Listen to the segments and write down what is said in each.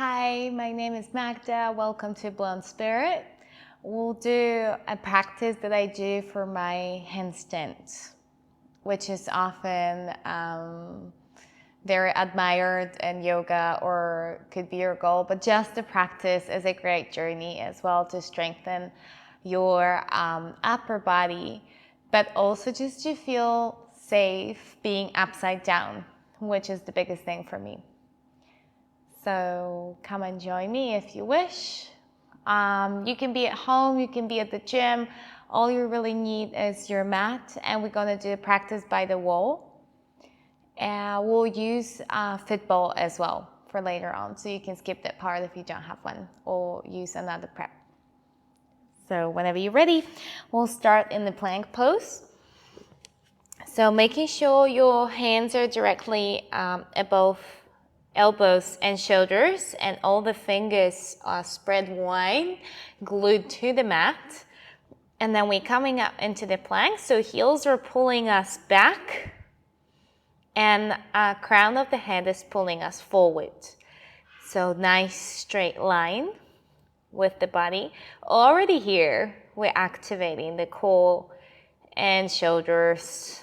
Hi, my name is Magda. Welcome to Blond Spirit. We'll do a practice that I do for my handstand, which is often very admired in yoga or could be your goal, but just the practice is a great journey as well to strengthen your upper body, but also just to feel safe being upside down, which is the biggest thing for me. So come and join me if you wish. You can be at home, you can be at the gym. All you really need is your mat, and we're gonna do a practice by the wall. And we'll use a fit ball as well for later on, so you can skip that part if you don't have one, or use another prep. So whenever you're ready, we'll start in the plank pose. So making sure your hands are directly above elbows and shoulders, and all the fingers are spread wide, glued to the mat. And then we're coming up into the plank, so heels are pulling us back, and crown of the head is pulling us forward. So nice straight line with the body. Already here, we're activating the core and shoulders.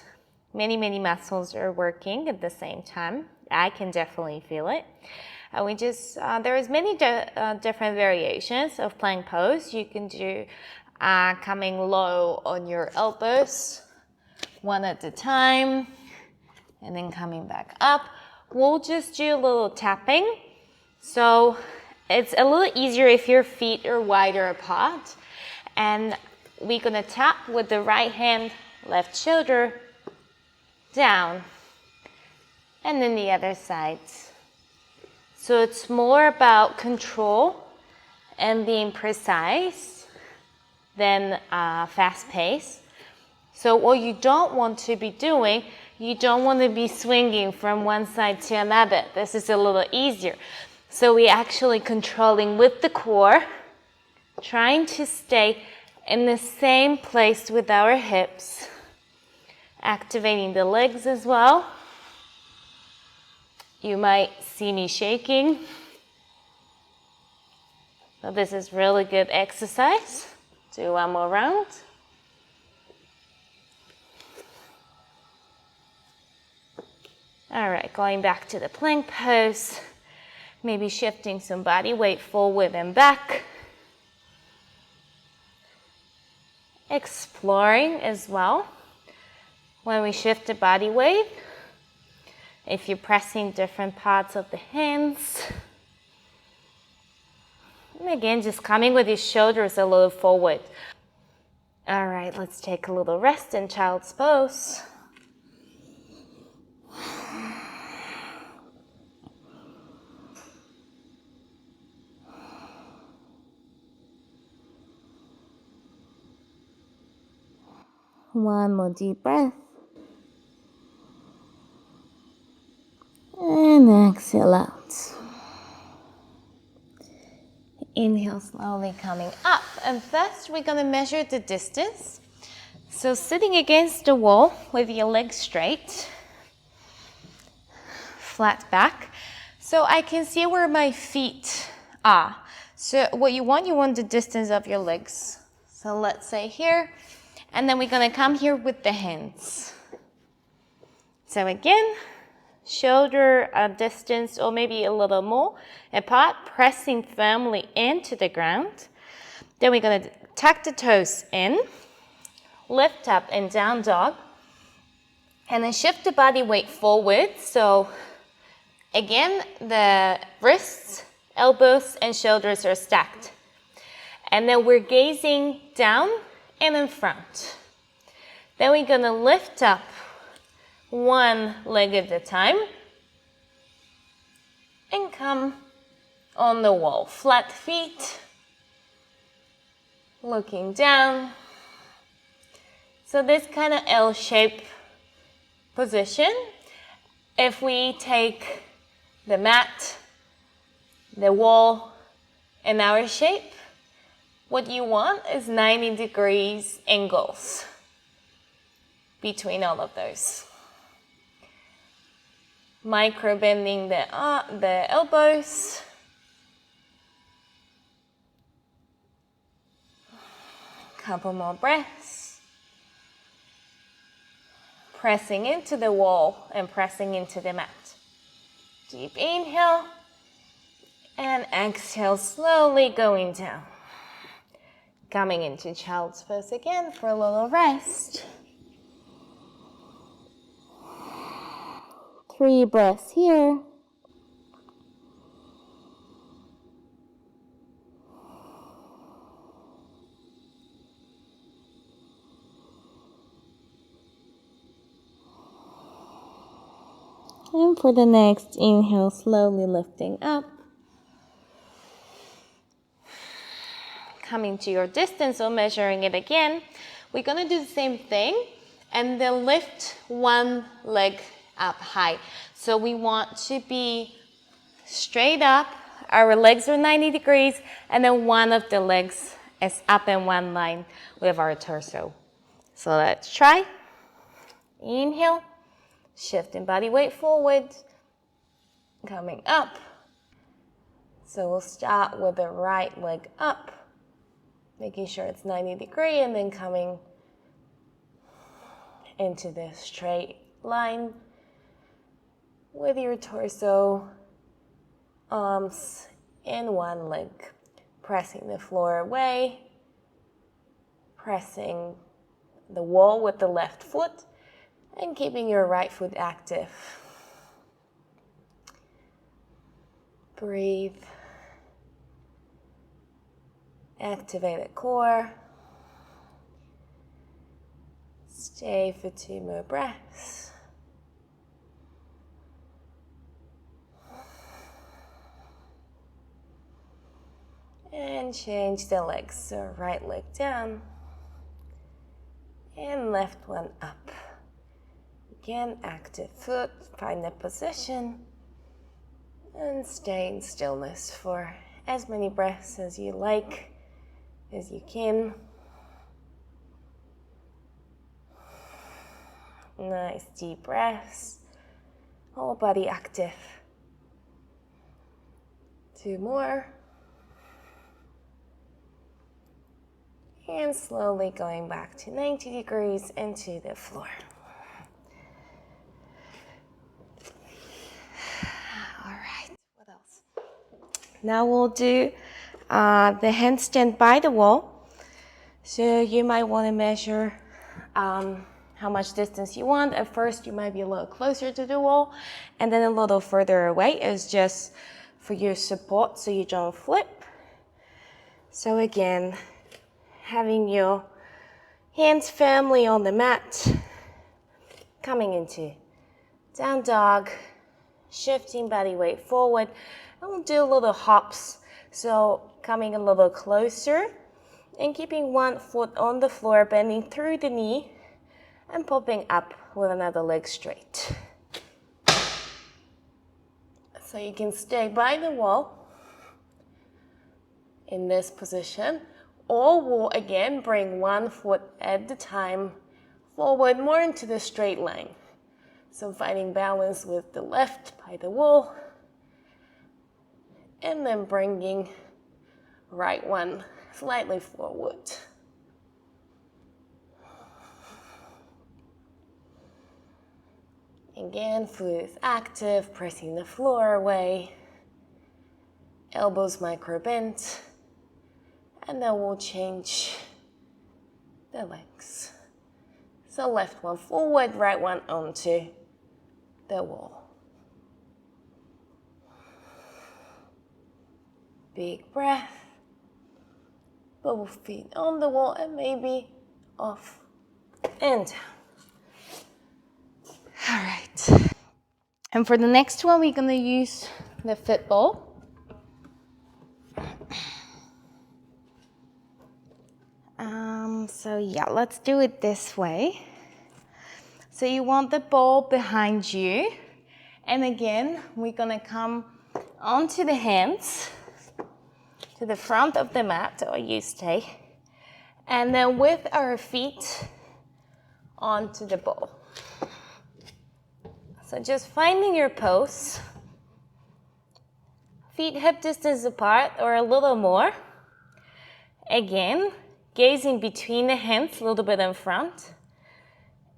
Many muscles are working at the same time. I can definitely feel it. We just, there is many different variations of plank pose. You can do coming low on your elbows, one at a time, and then coming back up. We'll just do a little tapping. So it's a little easier if your feet are wider apart. And we're gonna tap with the right hand, left shoulder, down, and then the other side. So it's more about control and being precise than fast pace. So what you don't want to be doing, you don't want to be swinging from one side to another. This is a little easier. So we're actually controlling with the core, trying to stay in the same place with our hips, activating the legs as well. You might see me shaking. So this is really good exercise. Do one more round. All right, going back to the plank pose. Maybe shifting some body weight forward and back. Exploring as well. When we shift the body weight, if you're pressing different parts of the hands. And again, just coming with your shoulders a little forward. All right, let's take a little rest in child's pose. One more deep breath. And exhale out. Inhale slowly coming up. And first we're gonna measure the distance. So sitting against the wall with your legs straight, flat back. So I can see where my feet are. So what you want the distance of your legs. So let's say here, and then we're gonna come here with the hands. So again, shoulder distance or maybe a little more apart, pressing firmly into the ground. Then we're going to tuck the toes in, lift up and down dog, and then shift the body weight forward. So again, the wrists, elbows, and shoulders are stacked. And then we're gazing down and in front. Then we're going to lift up one leg at a time and come on the wall. Flat feet, looking down. So this kind of L-shaped position. If we take the mat, the wall, and our shape, what you want is 90 degrees angles between all of those. Micro bending the elbows, Couple more breaths. Pressing into the wall and pressing into the mat. Deep inhale and exhale, slowly going down. Coming into child's pose again for a little rest. 3 breaths here. And for the next inhale, slowly lifting up. Coming to your distance or measuring it again. We're gonna do the same thing and then lift one leg up high. So we want to be straight up. Our legs are 90 degrees and then one of the legs is up in one line with our torso. So let's try. Inhale. Shifting body weight forward, coming up. So we'll start with the right leg up, making sure it's 90 degrees and then coming into the straight line with your torso, arms in one leg, pressing the floor away, pressing the wall with the left foot, and keeping your right foot active. Breathe. Activate the core. Stay for 2 more breaths. And change the legs. So right leg down and left one up. Again, active foot, find the position and stay in stillness for as many breaths as you like, as you can. Nice deep breaths, whole body active. 2 more. And slowly going back to 90 degrees into the floor. Now we'll do the handstand by the wall. So you might want to measure how much distance you want. At first you might be a little closer to the wall and then a little further away is just for your support so you don't flip. So again, having your hands firmly on the mat, coming into down dog, shifting body weight forward. And we'll do little hops, so coming a little closer and keeping one foot on the floor, bending through the knee and popping up with another leg straight. So you can stay by the wall in this position, or we'll again bring one foot at a time forward more into the straight line. So finding balance with the left by the wall, and then bringing right one slightly forward. Again, foot is active, pressing the floor away. Elbows micro bent. And then we'll change the legs. So left one forward, right one onto the wall. Big breath. Both feet on the wall and maybe off and down. All right. And for the next one, we're gonna use the football. So yeah, let's do it this way. So you want the ball behind you. And again, we're gonna come onto the hands, to the front of the mat, or you stay. And then with our feet onto the ball. So just finding your pose. Feet hip distance apart or a little more. Again, gazing between the hands, a little bit in front.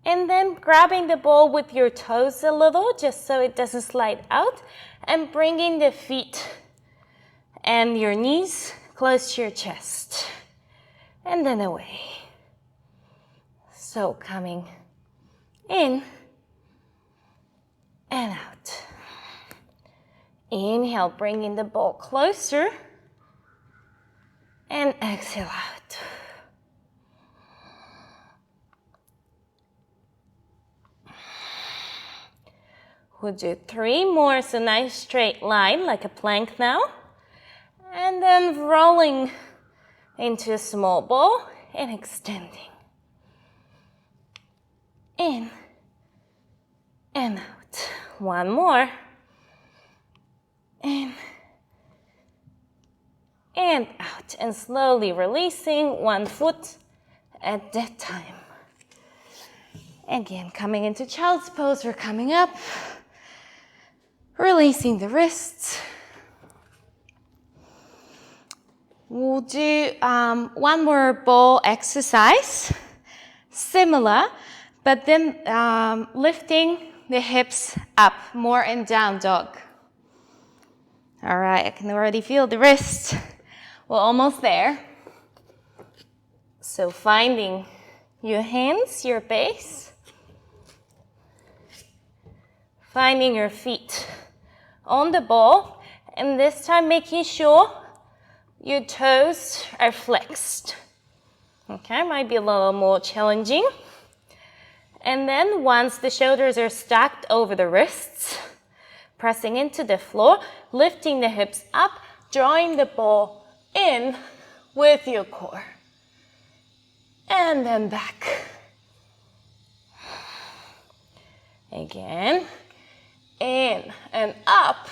And then grabbing the ball with your toes a little, just so it doesn't slide out, and bringing the feet and your knees close to your chest. And then away. So coming in and out. Inhale, bringing the ball closer. And exhale out. We'll do 3 more, so nice straight line, like a plank now. And then rolling into a small ball and extending. In and out. 1 more. In and out. And slowly releasing 1 foot at that time. Again, coming into child's pose, we're coming up. Releasing the wrists. We'll do 1 more ball exercise, similar, but then lifting the hips up, more in down dog. All right, I can already feel the wrist. We're almost there. So finding your hands, your base. Finding your feet on the ball, and this time making sure your toes are flexed. Okay, might be a little more challenging. And then once the shoulders are stacked over the wrists, pressing into the floor, lifting the hips up, drawing the ball in with your core. And then back. Again. In and up,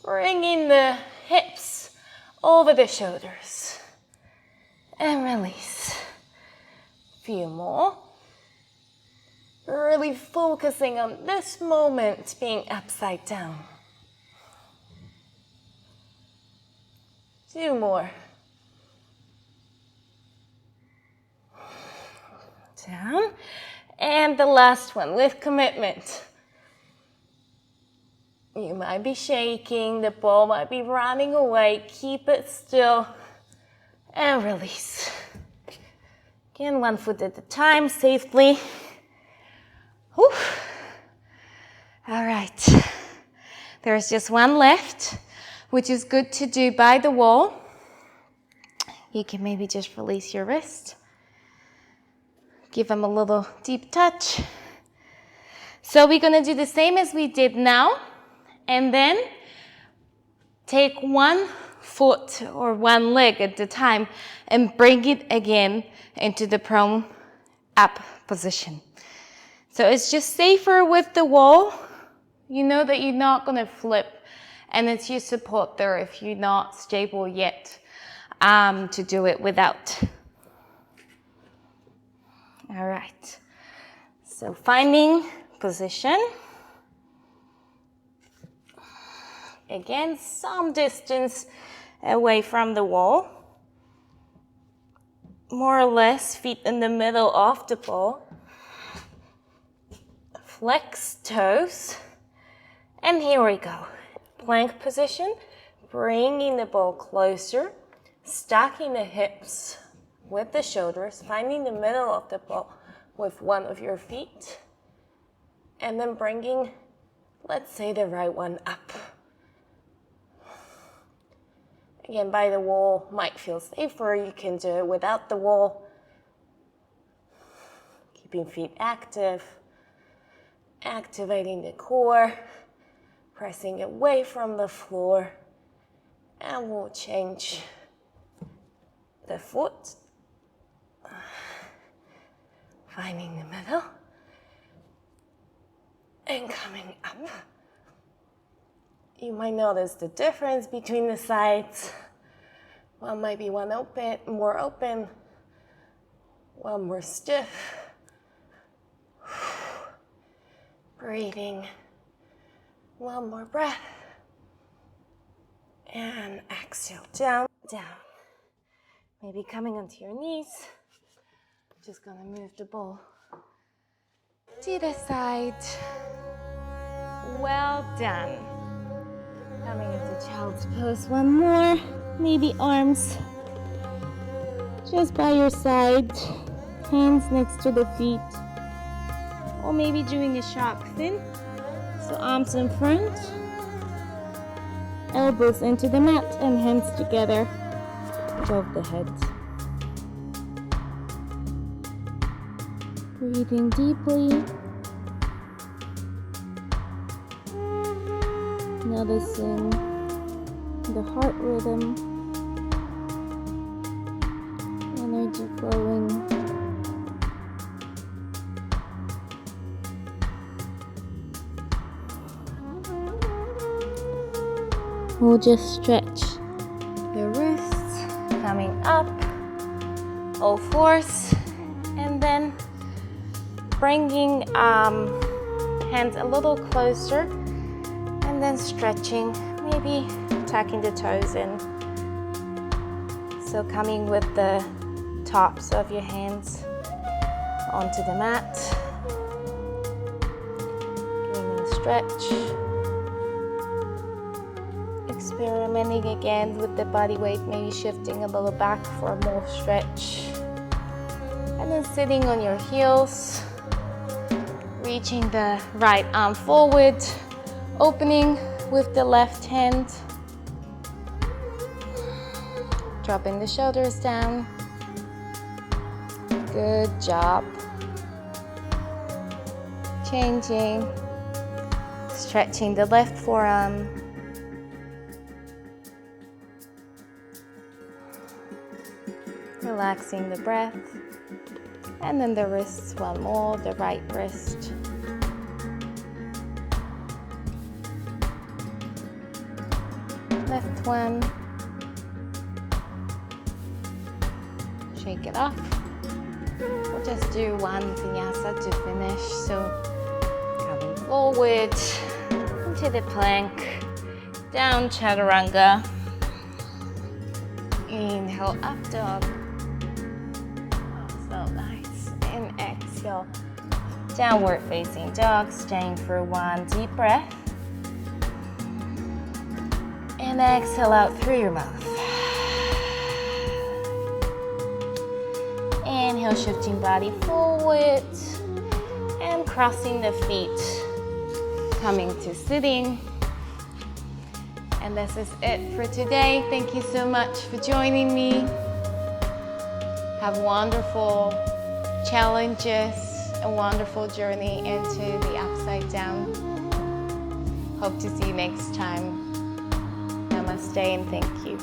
bringing the hips over the shoulders. And release. Few more. Really focusing on this moment being upside down. 2 more. Down. And the last one with commitment. You might be shaking, the ball might be running away. Keep it still and release. Again, 1 foot at a time, safely. Whew. All right. There's just 1 left, which is good to do by the wall. You can maybe just release your wrist. Give them a little deep touch. So we're gonna do the same as we did now. And then take 1 foot or 1 leg at a time and bring it again into the prone up position. So it's just safer with the wall. You know that you're not going to flip, and it's your support there if you're not stable yet to do it without. All right. So finding position. Again, some distance away from the wall. More or less feet in the middle of the ball. Flex toes. And here we go. Plank position, bringing the ball closer, stacking the hips with the shoulders, finding the middle of the ball with one of your feet, and then bringing, let's say, the right one up. Again, by the wall might feel safer. You can do it without the wall. Keeping feet active, activating the core, pressing away from the floor, and we'll change the foot. Finding the middle, and coming up. You might notice the difference between the sides. One might be more open, one more stiff. Breathing. One more breath. And exhale, down, down. Maybe coming onto your knees. Just gonna move the ball to the side. Well done. Coming into child's pose one more. Maybe arms just by your side, hands next to the feet. Or maybe doing a shark fin. So arms in front, elbows into the mat and hands together above the head. Breathing deeply. Noticing the heart rhythm, energy flowing. We'll just stretch the wrists, coming up, all fours, and then bringing hands a little closer, and then stretching, maybe tucking the toes in. So coming with the tops of your hands onto the mat, giving a stretch. Experimenting again with the body weight, maybe shifting a little back for more stretch. And then sitting on your heels, reaching the right arm forward, opening with the left hand, dropping the shoulders down. Good job. Changing, stretching the left forearm. Relaxing the breath, and then the wrists one more, the right wrist. Left one. Shake it off. We'll just do one vinyasa to finish. So coming forward into the plank, down chaturanga. Inhale, up dog. So nice. And exhale, downward facing dog. Staying for one deep breath. And exhale out through your mouth. Inhale, shifting body forward and crossing the feet, coming to sitting. And this is it for today. Thank you so much for joining me. Have wonderful challenges, a wonderful journey into the upside down. Hope to see you next time. Namaste and thank you.